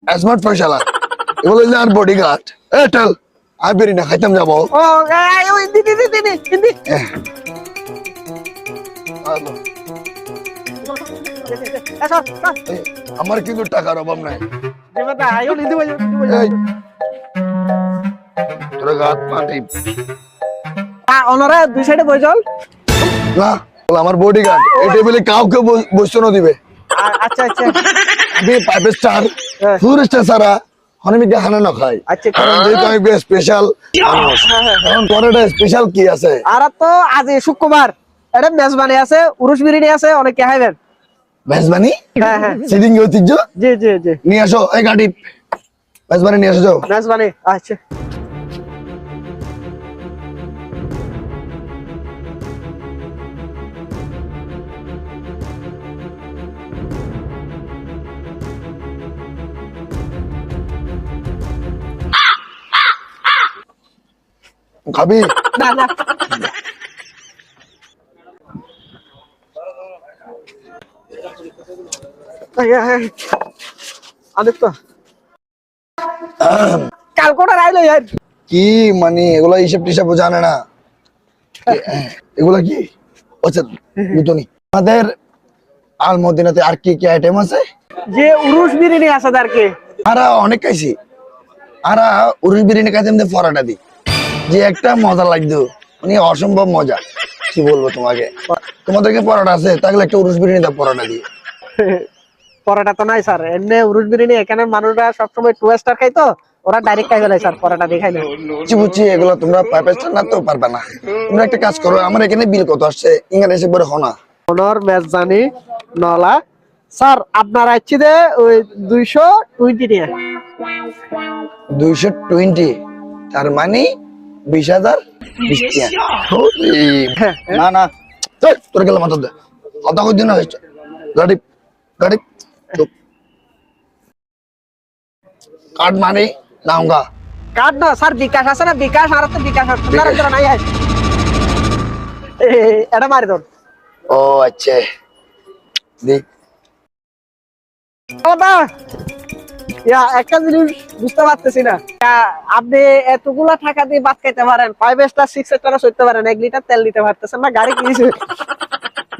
Smart ফয়সালা এগুলো হইলো আর বডিগার্ড এ চল আই বেরি না খাইতাম যাবো ও ওই হিন্দি আলো, এসো এই, আমার কিন্তু টাকার অভাব নাই দেবতা আইও হিন্দি বল এই তোর গাত পাটি অনরা দুই সাইডে বই চল না বল আমার বডিগার্ড এই টেবিলে কাউকে বসতে না দিবে আচ্ছা আচ্ছা আমি 5 স্টার হ্যাঁ। 4 স্টার সারা অনেক হানা না খাই আচ্ছা কারণ যেহেতু আমি স্পেশাল মানুষ এখন পরেটা স্পেশাল কি আছে আর তো আজ শুক্রবার এটা মেজবানি আছে উরুস বিরিয়ানি আছে অনেকে খাইবেন মেজবানি হ্যাঁ হ্যাঁ সিডিং ঐতিহ্য জি জি জি নিয়ে আসো এই গাড়ি মেজবানি নিয়ে আসো যাও মেজবানি আচ্ছা খাবি না না অনেক তো কাল কোটা রাইলো ইয়ার কি মানে এগুলা হিসাব টিসাব জানে না এগুলা কি আচ্ছা বুঝনি আমাদের আলমদিনাতে আর কি কি আইটেম আছে যে উরুস বিরিয়ানি আছে তারকে আর অনেক খাইছি আর উরুস বিরিয়ানি খাইতে আমি পরাটা দিই যে একটা মজা লাগতো মানে অসম্ভব মজা কি বলবো তোমাকে তোমাদেরকে পরাটা আছে তাহলে একটা উরুস বিরিয়ানি দাও পরাটা দিয়ে পরোটা তো নাই স্যার এমনি উরুস বিরিয়ানি এখানে মানুষরা সবসময় টু স্টার খাই তো ওরা ডাইরেক্ট খাই ফেলে স্যার পরোটা দেখাই না বুঝছি বুঝছি এগুলো তোমরা পারবে না তো পারবে না তোমরা একটা কাজ করো আমার এখানে বিল কত আসছে ইংরেজি বলে হনা অনর মেজবানি নলা স্যার আপনার আইছি দে ওই 220 টাকা 220 তার মানে 20,000 বিস্তিয়া না না চল তোর গেলে মাথা দে কথা কই দিন হয়েছে গাড়ি গাড়ি চুপ কার্ড মানে নাওগা কার্ড না স্যার বিকাশ আছে না বিকাশ আর তো বিকাশ আর আপনার জন্য নাই আছে এটা মারি দন ও আচ্ছা দেখ বাবা ইয়া একটা জিনিস বুঝতে পারতেছি না আপনি এতগুলা টাকা দিয়ে ভাত খাইতে পারেন 5 স্টার 6 স্টার চলতে পারেন 1 লিটার তেল দিতে পারতেছেন না গাড়ি কিনেছে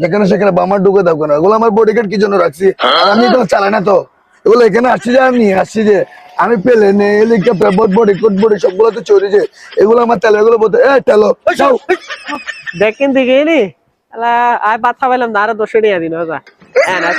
যেখানে সেখানে বামার ঢুকে দাও কেন এগুলো আমার বডিগার্ড কি জন্য রাখছি আর আমি তো চালাই না তো এগুলো এখানে আসছি যে আমি আসছি যে আমি পেলে নে হেলিকপ্টার বডি সবগুলো তো চড়ি যে এগুলো আমার তেল এগুলো বলতে এ তেলো যাও দেখেন দিকে নি আলা আই ভাত খাইলাম না আর 200 টাকা দিন যা হ্যাঁ না